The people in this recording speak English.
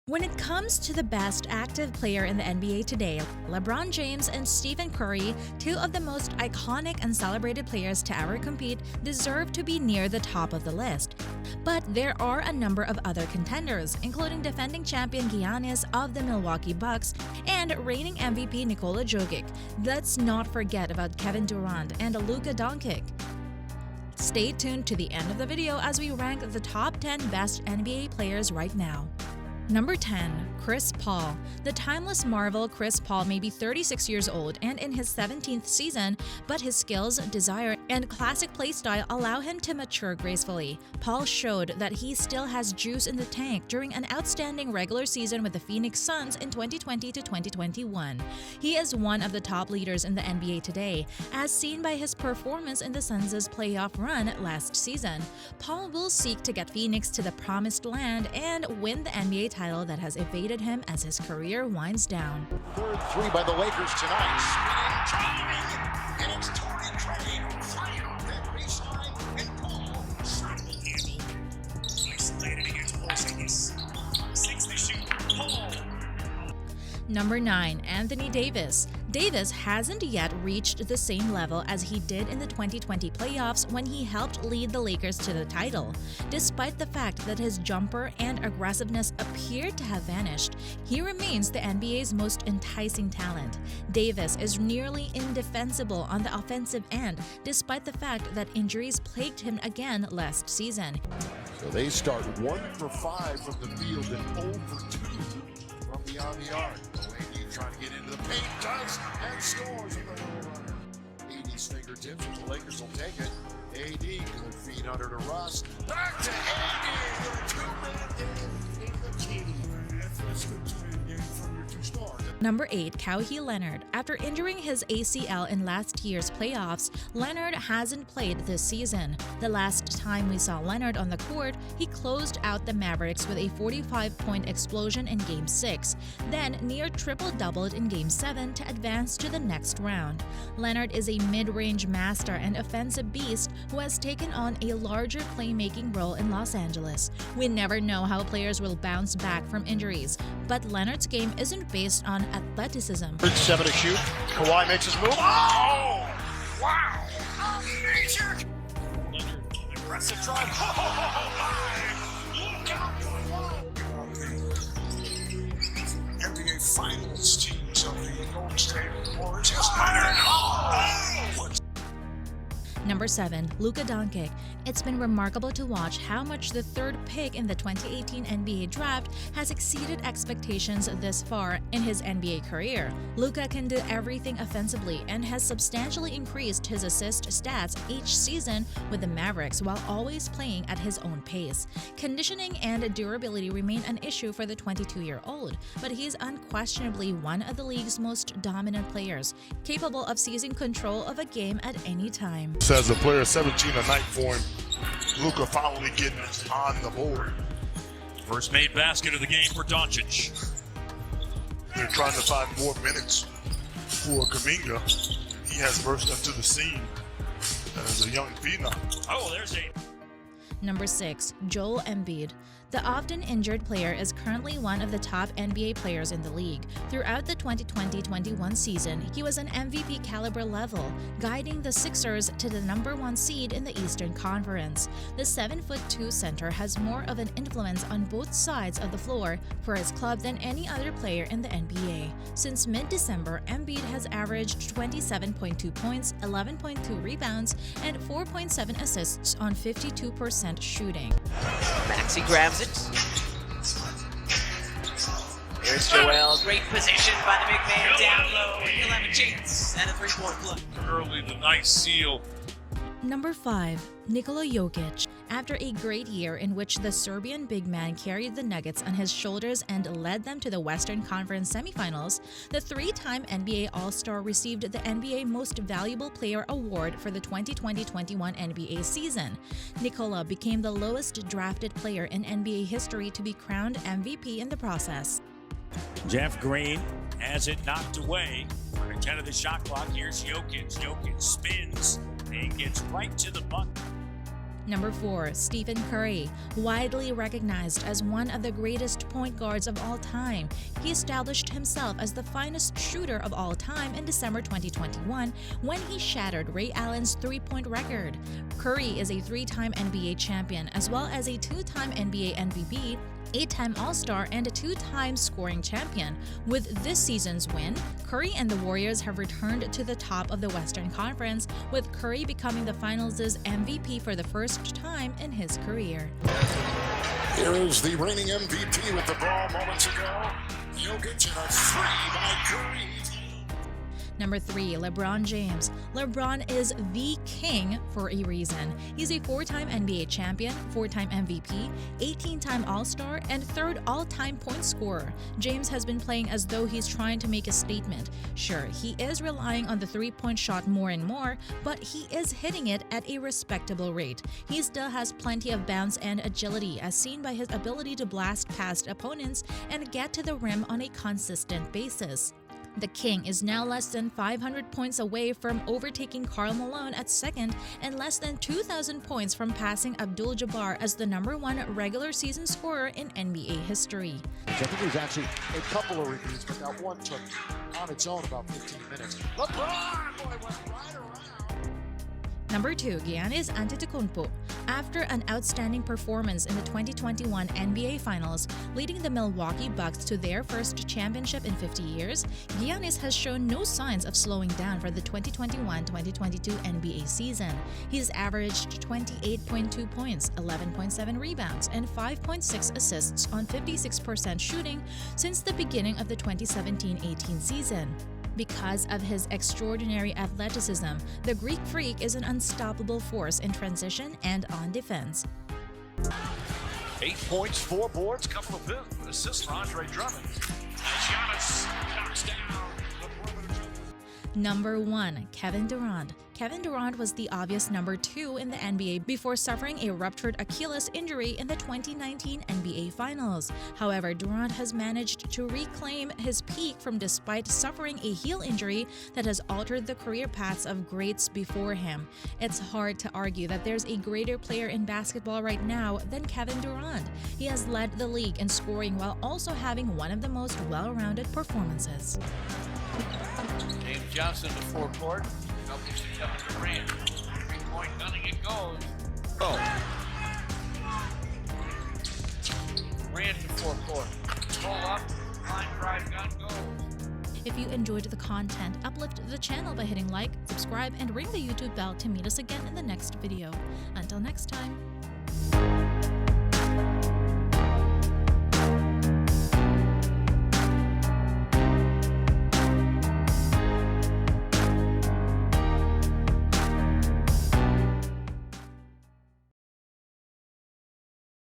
When it comes to the best active player in the NBA today, LeBron James and Stephen Curry, two of the most iconic and celebrated players to ever compete, deserve to be near the top of the list. But there are a number of other contenders, including defending champion Giannis of the Milwaukee Bucks and reigning MVP Nikola Jokic. Let's not forget about Kevin Durant and Luka Doncic. Stay tuned to the end of the video as we rank the top 10 best NBA players right now. Number 10. Chris Paul. The timeless marvel Chris Paul may be 36 years old and in his 17th season, but his skills, desire, and classic play style allow him to mature gracefully. Paul showed that he still has juice in the tank during an outstanding regular season with the Phoenix Suns in 2020 to 2021. He is one of the top leaders in the NBA today, as seen by his performance in the Suns' playoff run last season. Paul will seek to get Phoenix to the promised land and win the NBA title that has evaded him as his career winds down. Third three by the Lakers tonight. Spinning, driving, and it's Torrey Craig. Flying off that baseline, and Paul slightly handled. Isolated against Porzingis. 6 to shoot. Paul. Number 9. Anthony Davis. Davis hasn't yet reached the same level as he did in the 2020 playoffs when he helped lead the Lakers to the title. Despite the fact that his jumper and aggressiveness appeared to have vanished, he remains the NBA's most enticing talent. Davis is nearly indefensible on the offensive end, despite the fact that injuries plagued him again last season. So they start 1 for 5 from the field and 0 for 2 from beyond the arc. AD trying to get into the paint, does, and scores with a no-runner. AD's fingertips, and the Lakers will take it. AD, good feet under to Russ. Back to AD, the two-man game in the team. That's the two-man game from your two stars. Number 8. Kawhi Leonard. After injuring his ACL in last year's playoffs, Leonard hasn't played this season. The last time we saw Leonard on the court, he closed out the Mavericks with a 45-point explosion in Game 6, then near triple-doubled in Game 7 to advance to the next round. Leonard is a mid-range master and offensive beast who has taken on a larger playmaking role in Los Angeles. We never know how players will bounce back from injuries, but Leonard's game isn't based on athleticism. 7 to shoot. Kawhi makes his move. Oh! Wow! Major! Leonard, impressive drive. Oh, my! Look out! NBA Finals teams of the Golden State Warriors. Leonard! Oh! Number 7. Luka Doncic. It's been remarkable to watch how much the third pick in the 2018 NBA draft has exceeded expectations this far in his NBA career. Luka can do everything offensively and has substantially increased his assist stats each season with the Mavericks while always playing at his own pace. Conditioning and durability remain an issue for the 22-year-old, but he's unquestionably one of the league's most dominant players, capable of seizing control of a game at any time. As a player, 17 a night for him. Luka finally getting on the board. First made basket of the game for Doncic. They're trying to find more minutes for Kuminga. He has burst into the scene as a young phenom. Oh, there's 8. Number 6. Joel Embiid. The often injured player is currently one of the top NBA players in the league. Throughout the 2020-21 season, he was an MVP caliber level, guiding the Sixers to the number 1 seed in the Eastern Conference. The 7'2" center has more of an influence on both sides of the floor for his club than any other player in the NBA. Since mid-December, Embiid has averaged 27.2 points, 11.2 rebounds, and 4.7 assists on 52% shooting. Maxey grabs it. Here's Joel. Great position by the big man down low. He'll have a chance and a 3-point play. Early, the nice seal. Number 5. Nikola Jokic. After a great year in which the Serbian big man carried the Nuggets on his shoulders and led them to the Western Conference semifinals, the 3-time NBA All-Star received the NBA Most Valuable Player award for the 2020-21 NBA season. Nikola became the lowest drafted player in NBA history to be crowned MVP in the process. Jeff Green has it knocked away. We're at 10 of the shot clock. Here's Jokic. Jokic spins and gets right to the bucket. Number 4, Stephen Curry. Widely recognized as one of the greatest point guards of all time, he established himself as the finest shooter of all time in December 2021 when he shattered Ray Allen's three-point record. Curry is a 3-time NBA champion as well as a 2-time NBA MVP, 8-time All-Star, and a 2-time scoring champion. With this season's win, Curry and the Warriors have returned to the top of the Western Conference, with Curry becoming the Finals' MVP for the first time in his career. Here is the reigning MVP with the ball moments ago. Jokic and a three by Curry. Number 3, LeBron James. LeBron is the king for a reason. He's a 4-time NBA champion, 4-time MVP, 18-time All-Star, and 3rd all-time point scorer. James has been playing as though he's trying to make a statement. Sure, he is relying on the three-point shot more and more, but he is hitting it at a respectable rate. He still has plenty of bounce and agility, as seen by his ability to blast past opponents and get to the rim on a consistent basis. The King is now less than 500 points away from overtaking Karl Malone at 2nd and less than 2,000 points from passing Abdul-Jabbar as the #1 regular season scorer in NBA history. I think there's actually a couple of reviews, but that one took on its own about 15 minutes. LeBron, boy, went right around. Number 2, Giannis Antetokounmpo. After an outstanding performance in the 2021 NBA Finals, leading the Milwaukee Bucks to their first championship in 50 years, Giannis has shown no signs of slowing down for the 2021-2022 NBA season. He's averaged 28.2 points, 11.7 rebounds, and 5.6 assists on 56% shooting since the beginning of the 2017-18 season. Because of his extraordinary athleticism, the Greek freak is an unstoppable force in transition and on defense. 8 points, 4 boards, couple of assists for Andre Drummond. Giannis knocks down the perimeter. Number 1, Kevin Durant. Kevin Durant was the obvious number 2 in the NBA before suffering a ruptured Achilles injury in the 2019 NBA Finals. However, Durant has managed to reclaim his peak despite suffering a heel injury that has altered the career paths of greats before him. It's hard to argue that there's a greater player in basketball right now than Kevin Durant. He has led the league in scoring while also having one of the most well-rounded performances. James Johnson to forecourt. Helps to Kevin Durant. 3-point gunning it goes. Oh. Durant to forecourt. Pull up. Line drive gun goes. If you enjoyed the content, uplift the channel by hitting like, subscribe, and ring the YouTube bell to meet us again in the next video. Until next time.